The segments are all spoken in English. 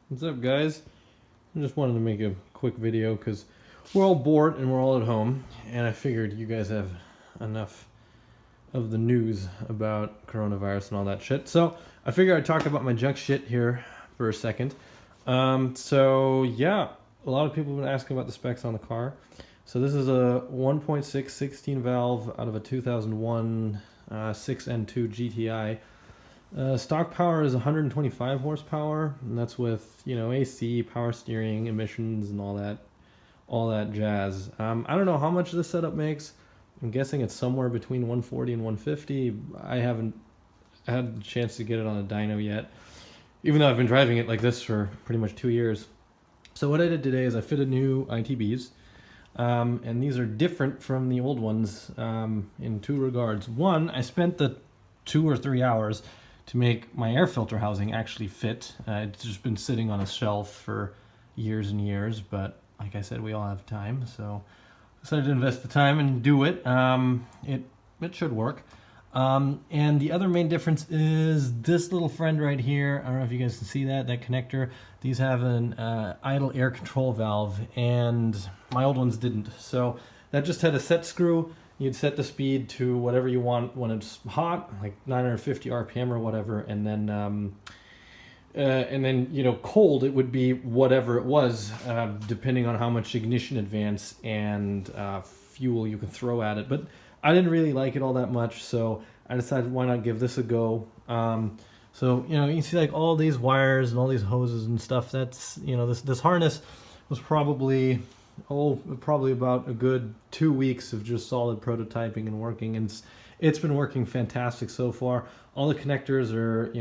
What's up, guys? I just wanted to make a quick video because we're all bored and we're all at home, and I figured you guys have enough of the news about coronavirus and all that shit. So I figured I'd talk about my junk shit here for a second. Yeah, a lot of people have been asking about the specs on the car. So this is a 1.6 16 valve out of a 2001 6N2 GTI. Stock power is 125 horsepower, and that's with AC, power steering, emissions, and all that jazz. I don't know how much this setup makes. I'm guessing it's somewhere between 140 and 150. I haven't had the chance to get it on a dyno yet, even though I've been driving it like this for pretty much 2 years. So what I did today is I fitted new ITBs, and these are different from the old ones in two regards. One, I spent the 2 or 3 hours to make my air filter housing actually fit. It's just been sitting on a shelf for years and years, but like I said, we all have time, so I decided to invest the time and do it. It should work. And the other main difference is this little friend right here. I don't know if you guys can see that connector. These have an idle air control valve, and my old ones didn't. So that just had a set screw. You'd set the speed to whatever you want when it's hot, like 950 RPM or whatever, and then cold, it would be whatever it was, depending on how much ignition advance and fuel you can throw at it. But I didn't really like it all that much, so I decided why not give this a go. You can see like all these wires and all these hoses and stuff. That's this harness was probably about a good 2 weeks of just solid prototyping and working, and it's been working fantastic so far. All the connectors are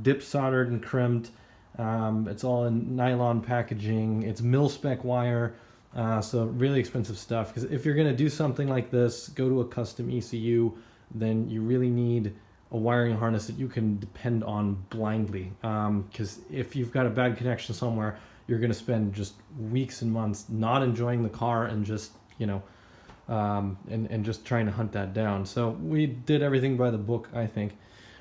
dip soldered and crimped. It's all in nylon packaging. It's mil spec wire, so really expensive stuff. Because if you're going to do something like this, go to a custom ECU, then you really need a wiring harness that you can depend on blindly. Because if you've got a bad connection somewhere, you're going to spend just weeks and months not enjoying the car and just and just trying to hunt that down. So we did everything by the book, I think.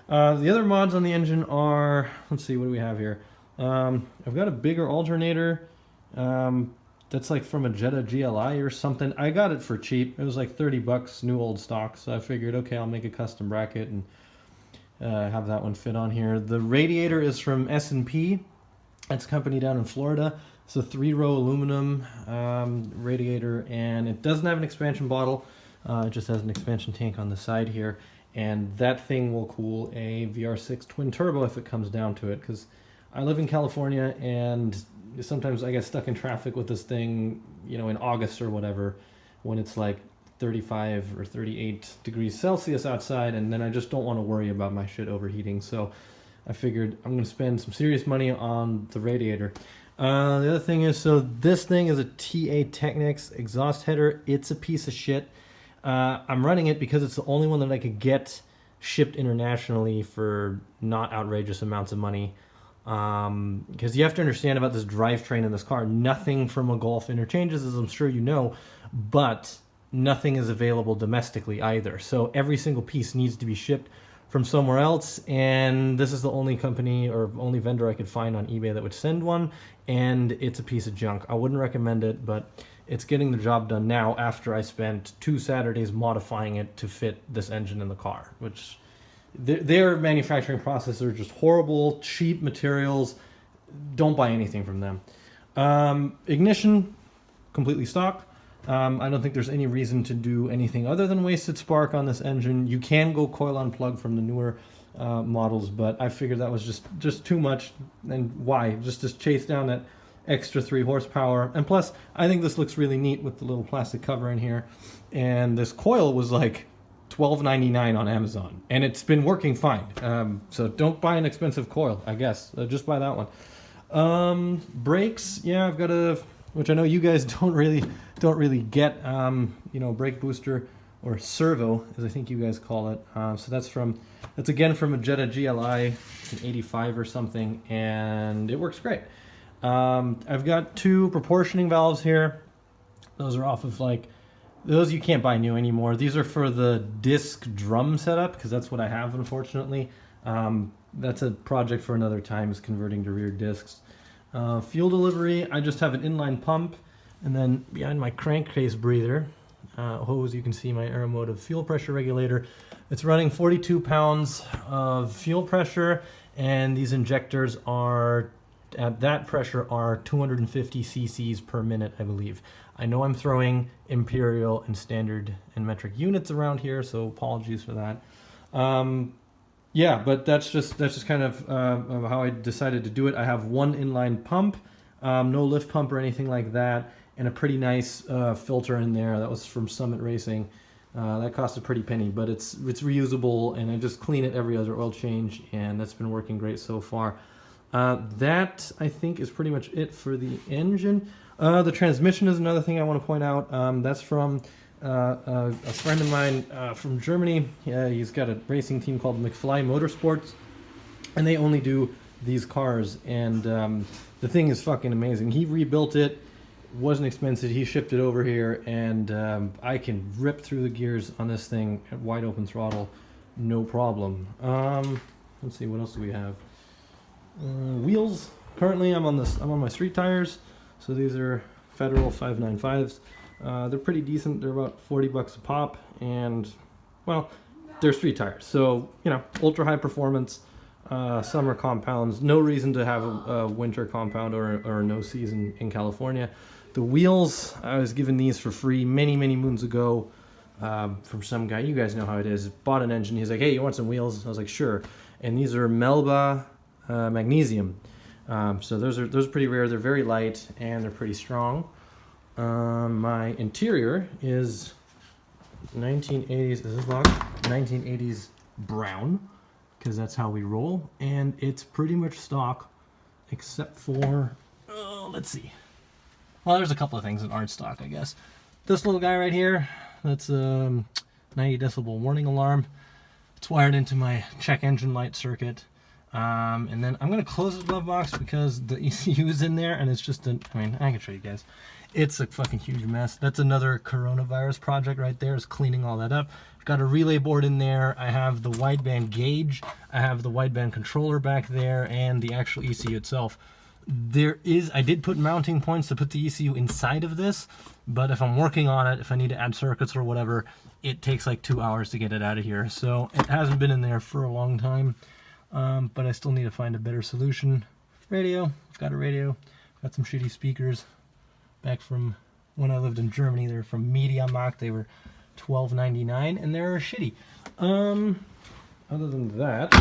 The other mods on the engine are, let's see, what do we have here? I've got a bigger alternator. That's like from a Jetta GLI or something. I got it for cheap. It was like $30 new old stock. So I figured, okay, I'll make a custom bracket and have that one fit on here. The radiator is from S&P. It's a company down in Florida. It's a 3-row aluminum radiator, and it doesn't have an expansion bottle. It just has an expansion tank on the side here. And that thing will cool a VR6 twin turbo if it comes down to it, because I live in California and sometimes I get stuck in traffic with this thing, in August or whatever, when it's like 35 or 38 degrees Celsius outside, and then I just don't want to worry about my shit overheating. So I figured I'm going to spend some serious money on the radiator. The other thing is, so this thing is a TA Technics exhaust header. It's a piece of shit. I'm running it because it's the only one that I could get shipped internationally for not outrageous amounts of money. Because you have to understand about this drivetrain in this car. Nothing from a Golf interchanges, as I'm sure you know, but nothing is available domestically either. So every single piece needs to be shipped from somewhere else, and this is the only company or only vendor I could find on eBay that would send one, and it's a piece of junk. I wouldn't recommend it, but it's getting the job done now after I spent 2 Saturdays modifying it to fit this engine in the car, which their manufacturing processes are just horrible, cheap materials. Don't buy anything from them. Ignition, completely stock. I don't think there's any reason to do anything other than wasted spark on this engine. You can go coil on plug from the newer models, but I figured that was just too much. And why? Just to chase down that extra 3 horsepower. And plus, I think this looks really neat with the little plastic cover in here. And this coil was like $12.99 on Amazon, and it's been working fine. So don't buy an expensive coil, I guess. Just buy that one. Brakes, yeah, I've got which I know you guys don't really get, brake booster, or servo, as I think you guys call it. So that's again from a Jetta GLI, an 85 or something, and it works great. I've got 2 proportioning valves here. Those are off of those you can't buy new anymore. These are for the disc drum setup, because that's what I have, unfortunately. that's a project for another time, is converting to rear discs. Fuel delivery, I just have an inline pump, and then behind my crankcase breather hose, you can see my Aeromotive fuel pressure regulator. It's running 42 pounds of fuel pressure, and these injectors are at that pressure are 250 cc's per minute, I believe. I know I'm throwing imperial and standard and metric units around here, so apologies for that. Yeah, but that's just kind of how I decided to do it. I have one inline pump, no lift pump or anything like that, and a pretty nice filter in there. That was from Summit Racing. That cost a pretty penny, but it's reusable, and I just clean it every other oil change, and that's been working great so far. That, I think, is pretty much it for the engine. The transmission is another thing I want to point out. That's from a friend of mine from Germany. He's got a racing team called McFly Motorsports, and they only do these cars, and the thing is fucking amazing. He rebuilt it. Wasn't expensive. He shipped it over here, and I can rip through the gears on this thing at wide open throttle, no problem. Let's see, what else do we have? Wheels. Currently, I'm on my street tires, so these are Federal 595s. They're pretty decent. They're about $40 a pop, and well, they're street tires, so you know, ultra high performance. Summer compounds. No reason to have a winter compound or a no season in California. The wheels, I was given these for free many moons ago from some guy. You guys know how it is. Bought an engine. He's like, hey, you want some wheels? I was like, sure. And these are Melba magnesium. So those are pretty rare. They're very light and they're pretty strong. My interior is 1980s. Is this locked? 1980s brown, because that's how we roll, and it's pretty much stock, except for let's see. Well, there's a couple of things that aren't stock, I guess. This little guy right here, that's a 90 decibel warning alarm. It's wired into my check engine light circuit. And then I'm going to close the glove box because the ECU is in there, and it's just I can show you guys. It's a fucking huge mess. That's another coronavirus project right there, is cleaning all that up. I've got a relay board in there. I have the wideband gauge. I have the wideband controller back there, and the actual ECU itself. I did put mounting points to put the ECU inside of this, but if I'm working on it, if I need to add circuits or whatever, it takes like 2 hours to get it out of here. So it hasn't been in there for a long time, but I still need to find a better solution. Radio, I've got a radio. I've got some shitty speakers back from when I lived in Germany. They're from MediaMarkt. They were $12.99, and they're shitty. Other than that,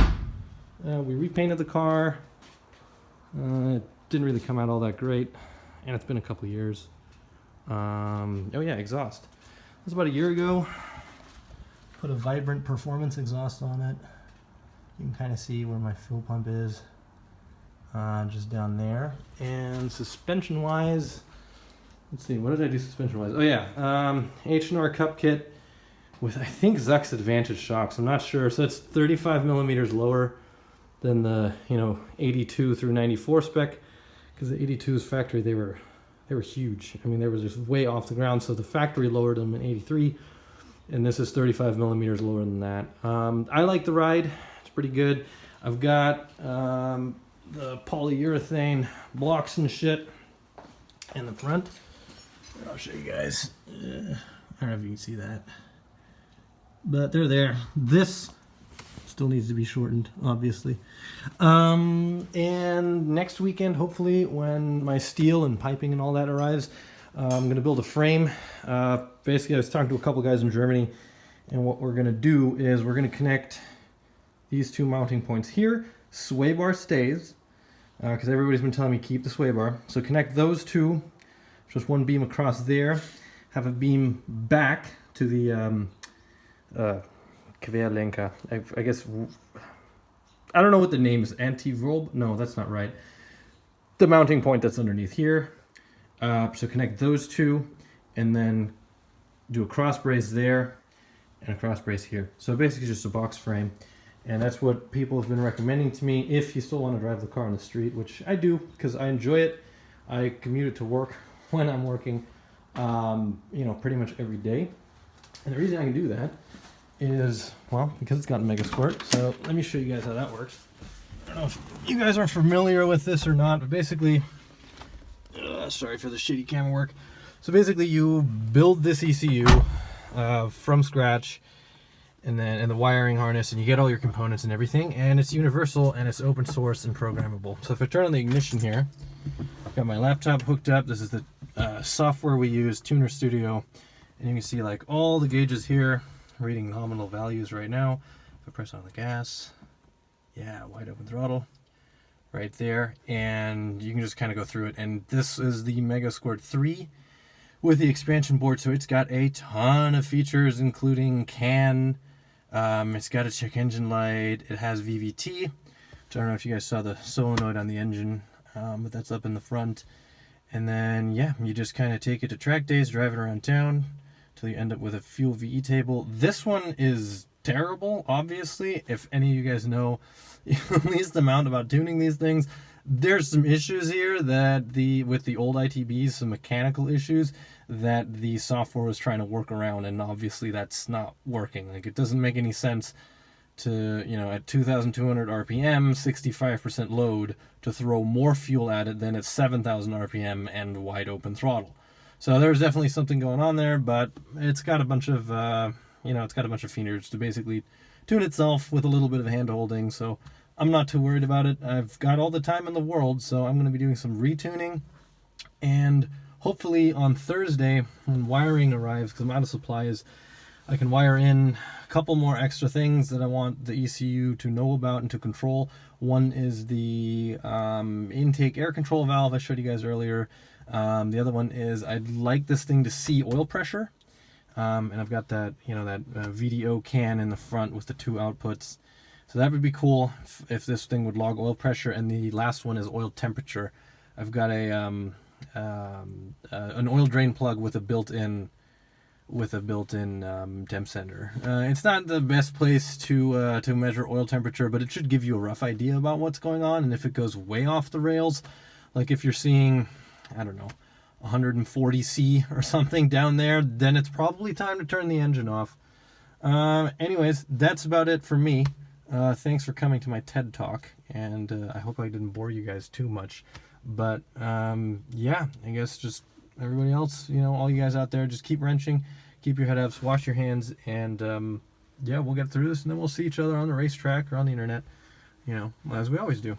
we repainted the car. It didn't really come out all that great, and it's been a couple years. Oh yeah, exhaust. It was about a year ago. Put a Vibrant Performance exhaust on it. You can kind of see where my fuel pump is, just down there. And suspension-wise, let's see, what did I do suspension-wise? Oh yeah, H&R Cup kit with, I think, Zuck's Advantage shocks. I'm not sure. So it's 35 millimeters lower than the 82 through 94 spec, because the 82's factory, they were huge. I mean, they were just way off the ground. So the factory lowered them in 83, and this is 35 millimeters lower than that. I like the ride. It's pretty good. I've got the polyurethane blocks and shit in the front. I'll show you guys. I don't know if you can see that, but they're there. This still needs to be shortened, obviously. And next weekend, hopefully, when my steel and piping and all that arrives, I'm going to build a frame. Basically, I was talking to a couple guys in Germany, and what we're going to do is we're going to connect these two mounting points here. Sway bar stays, because everybody's been telling me keep the sway bar. So connect those two, just one beam across there. Have a beam back to the Querlenker. I guess, I don't know what the name is. Anti-roll? No, that's not right. The mounting point that's underneath here. So connect those two, and then do a cross brace there, and a cross brace here. So basically just a box frame. And that's what people have been recommending to me if you still want to drive the car on the street, which I do because I enjoy it. I commute it to work when I'm working, pretty much every day. And the reason I can do that is, well, because it's got a Mega Squirt. So let me show you guys how that works. don't know if you guys are familiar with this or not, but basically, sorry for the shitty camera work. So basically, you build this ECU from scratch, and the wiring harness, and you get all your components and everything, and it's universal and it's open source and programmable. So if I turn on the ignition here, I've got my laptop hooked up. This is the software we use, Tuner Studio, and you can see like all the gauges here reading nominal values right now. If I press on the gas, yeah, wide open throttle right there, and you can just kind of go through it. And this is the Megasquirt 3 with the expansion board, so it's got a ton of features, including CAN. It's got a check engine light. It has VVT, which I don't know if you guys saw the solenoid on the engine, but that's up in the front. And then, yeah, you just kind of take it to track days, drive it around town, till you end up with a fuel VE table. This one is terrible, obviously. If any of you guys know at least the amount about tuning these things, there's some issues here that with the old ITBs, some mechanical issues that the software was trying to work around, and obviously that's not working. Like, it doesn't make any sense to, you know, at 2,200 RPM, 65% load, to throw more fuel at it than at 7,000 RPM and wide open throttle. So there's definitely something going on there, but it's got a bunch of, it's got a bunch of features to basically tune itself with a little bit of hand holding. So I'm not too worried about it. I've got all the time in the world, so I'm going to be doing some retuning, and hopefully on Thursday when wiring arrives, because I'm out of supplies, I can wire in a couple more extra things that I want the ECU to know about and to control. One is the intake air control valve I showed you guys earlier. The other one is I'd like this thing to see oil pressure, and I've got that, that VDO can in the front with the two outputs. So that would be cool if this thing would log oil pressure. And the last one is oil temperature. I've got an oil drain plug with a built-in temp sender. It's not the best place to measure oil temperature, but it should give you a rough idea about what's going on. And if it goes way off the rails, like if you're seeing, I don't know, 140 C or something down there, then it's probably time to turn the engine off. Anyways, that's about it for me. Thanks for coming to my TED Talk, and I hope I didn't bore you guys too much. But yeah, I guess just everybody else, all you guys out there, just keep wrenching, keep your head up, wash your hands, and yeah, we'll get through this, and then we'll see each other on the racetrack or on the internet, as we always do.